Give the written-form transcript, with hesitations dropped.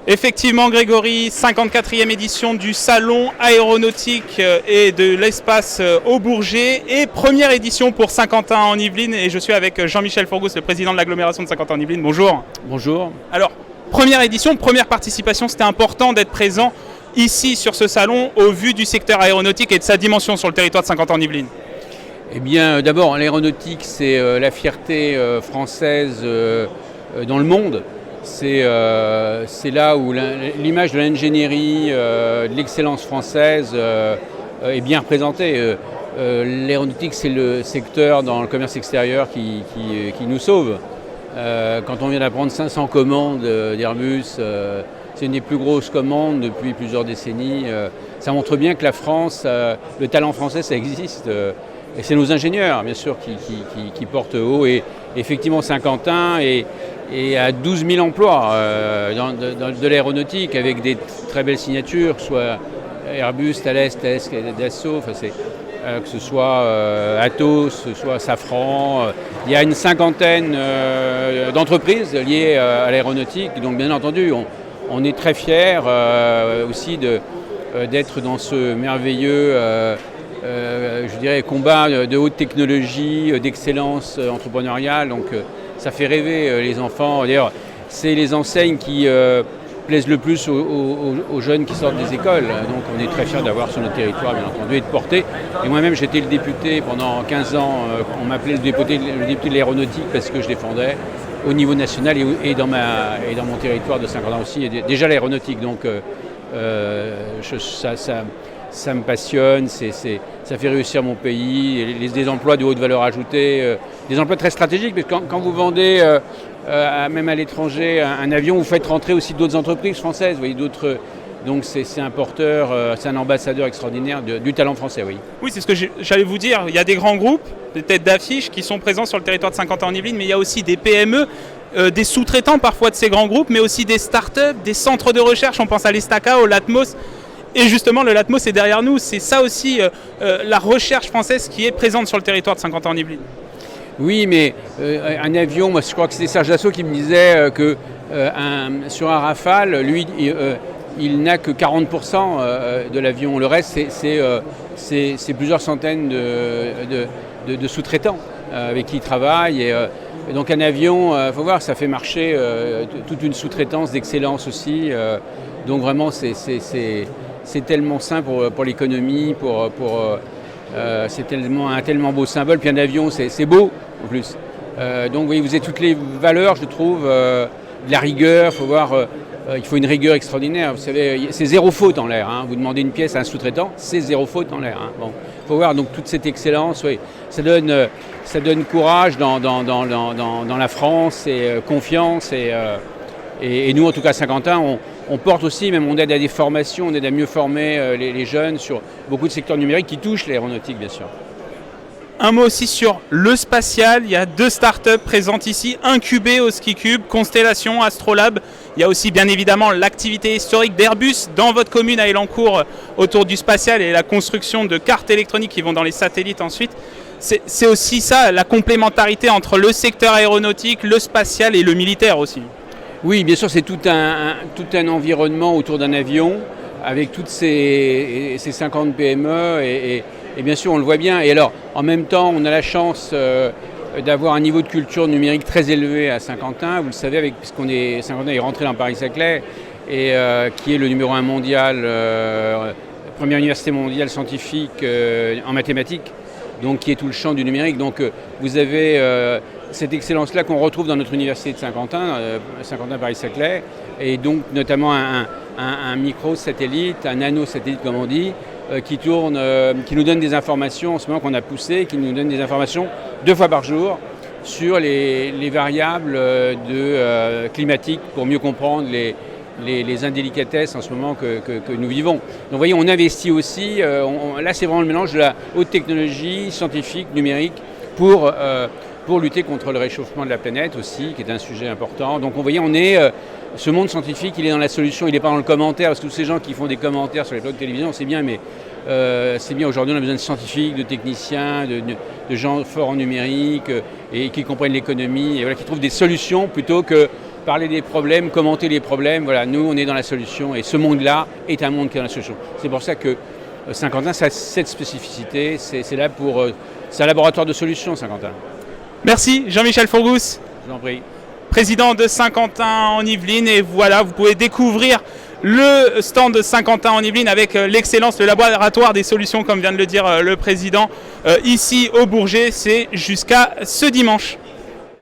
Effectivement, Grégory, 54e édition du Salon aéronautique et de l'espace au Bourget et première édition pour Saint-Quentin en Yvelines. Et je suis avec Jean-Michel Fourgous, le président de l'agglomération de Saint-Quentin en Yvelines. Bonjour. Bonjour. Alors, première édition, première participation, c'était important d'être présent ici sur ce salon au vu du secteur aéronautique et de sa dimension sur le territoire de Saint-Quentin en Yvelines. Eh bien, d'abord, l'aéronautique, c'est la fierté française dans le monde. C'est là où l'image de l'ingénierie, de l'excellence française est bien représentée. L'aéronautique, c'est le secteur dans le commerce extérieur qui nous sauve. Quand on vient d'apprendre 500 commandes d'Airbus, c'est une des plus grosses commandes depuis plusieurs décennies. Ça montre bien que la France, le talent français, ça existe. Et c'est nos ingénieurs, bien sûr, qui portent haut. Et effectivement, Saint-Quentin et à 12 000 emplois de l'aéronautique avec des très belles signatures, soit Airbus, Thales, Dassault, que ce soit Atos, que ce soit Safran. Il y a une cinquantaine d'entreprises liées à l'aéronautique. Donc bien entendu, on est très fiers aussi d'être dans ce merveilleux je dirais combat de haute technologie, d'excellence entrepreneuriale. Donc ça fait rêver les enfants. D'ailleurs, c'est les enseignes qui plaisent le plus aux jeunes qui sortent des écoles. Donc on est très fiers d'avoir sur notre territoire, bien entendu, et de porter. Et moi-même, j'étais le député pendant 15 ans. On m'appelait le député de l'aéronautique parce que je défendais au niveau national et dans mon territoire de Saint-Quentin aussi, et déjà l'aéronautique. Donc ça me passionne, ça fait réussir mon pays, des emplois de haute valeur ajoutée, des emplois très stratégiques, parce que quand vous vendez même à l'étranger un avion, vous faites rentrer aussi d'autres entreprises françaises, vous voyez, donc c'est un porteur, c'est un ambassadeur extraordinaire du talent français, oui. Oui, c'est ce que j'allais vous dire, il y a des grands groupes, des têtes d'affiche qui sont présents sur le territoire de Saint-Quentin en Yvelines, mais il y a aussi des PME, des sous-traitants parfois de ces grands groupes, mais aussi des start-up, des centres de recherche, on pense à l'Estaca, au Latmos. Et justement, le Latmos est derrière nous. C'est ça aussi la recherche française qui est présente sur le territoire de Saint-Quentin en Yvelines. Oui, mais un avion, moi je crois que c'était Serge Dassault qui me disait que sur un Rafale, lui, il n'a que 40% de l'avion. Le reste, c'est plusieurs centaines de sous-traitants avec qui il travaille. Et donc un avion, il faut voir, ça fait marcher toute une sous-traitance d'excellence aussi. Donc vraiment, c'est tellement sain pour l'économie, c'est un tellement beau symbole. Puis un avion, c'est beau en plus. Donc vous voyez, vous avez toutes les valeurs, je trouve, de la rigueur. Faut voir, il faut une rigueur extraordinaire. Vous savez, c'est zéro faute en l'air. Hein. Vous demandez une pièce à un sous-traitant, c'est zéro faute en l'air. Hein. Bon, faut voir donc toute cette excellence. Oui, ça donne courage dans la France et confiance. Et nous, en tout cas, à Saint-Quentin, on porte aussi, même on aide à des formations, on aide à mieux former les jeunes sur beaucoup de secteurs numériques qui touchent l'aéronautique, bien sûr. Un mot aussi sur le spatial. Il y a 2 startups présentes ici, incubées au SkiCube, Constellation, Astrolab. Il y a aussi bien évidemment l'activité historique d'Airbus dans votre commune à Elancourt autour du spatial et la construction de cartes électroniques qui vont dans les satellites ensuite. C'est aussi ça, la complémentarité entre le secteur aéronautique, le spatial et le militaire aussi. Oui, bien sûr, c'est tout un environnement autour d'un avion avec toutes ces 50 PME et bien sûr, on le voit bien. Et alors, en même temps, on a la chance d'avoir un niveau de culture numérique très élevé à Saint-Quentin. Vous le savez, Saint-Quentin est rentré dans Paris-Saclay et qui est le numéro 1 mondial, première université mondiale scientifique en mathématiques, donc qui est tout le champ du numérique. Donc vous avez cette excellence-là qu'on retrouve dans notre université de Saint-Quentin, Saint-Quentin-Paris-Saclay, et donc notamment un micro-satellite, un nano-satellite comme on dit, qui tourne, qui nous donne des informations en ce moment qu'on a poussé, qui nous donne des informations 2 fois par jour sur les variables climatiques pour mieux comprendre les indélicatesses en ce moment que nous vivons. Donc vous voyez, on investit aussi, là c'est vraiment le mélange de la haute technologie scientifique, numérique, pour lutter contre le réchauffement de la planète aussi, qui est un sujet important. Donc vous voyez, ce monde scientifique, il est dans la solution, il n'est pas dans le commentaire, parce que tous ces gens qui font des commentaires sur les blogs de télévision, c'est bien, mais c'est bien, aujourd'hui on a besoin de scientifiques, de techniciens, de gens forts en numérique et qui comprennent l'économie, et voilà, qui trouvent des solutions plutôt que parler des problèmes, commenter les problèmes. Voilà, nous, on est dans la solution et ce monde-là est un monde qui est dans la solution. C'est pour ça que Saint-Quentin, ça a cette spécificité. C'est là pour... c'est un laboratoire de solutions, Saint-Quentin. Merci Jean-Michel Fourgousse. Je vous en prie. Président de Saint-Quentin en Yvelines. Et voilà, vous pouvez découvrir le stand de Saint-Quentin en Yvelines avec l'excellence, le laboratoire des solutions, comme vient de le dire le président, ici au Bourget. C'est jusqu'à ce dimanche.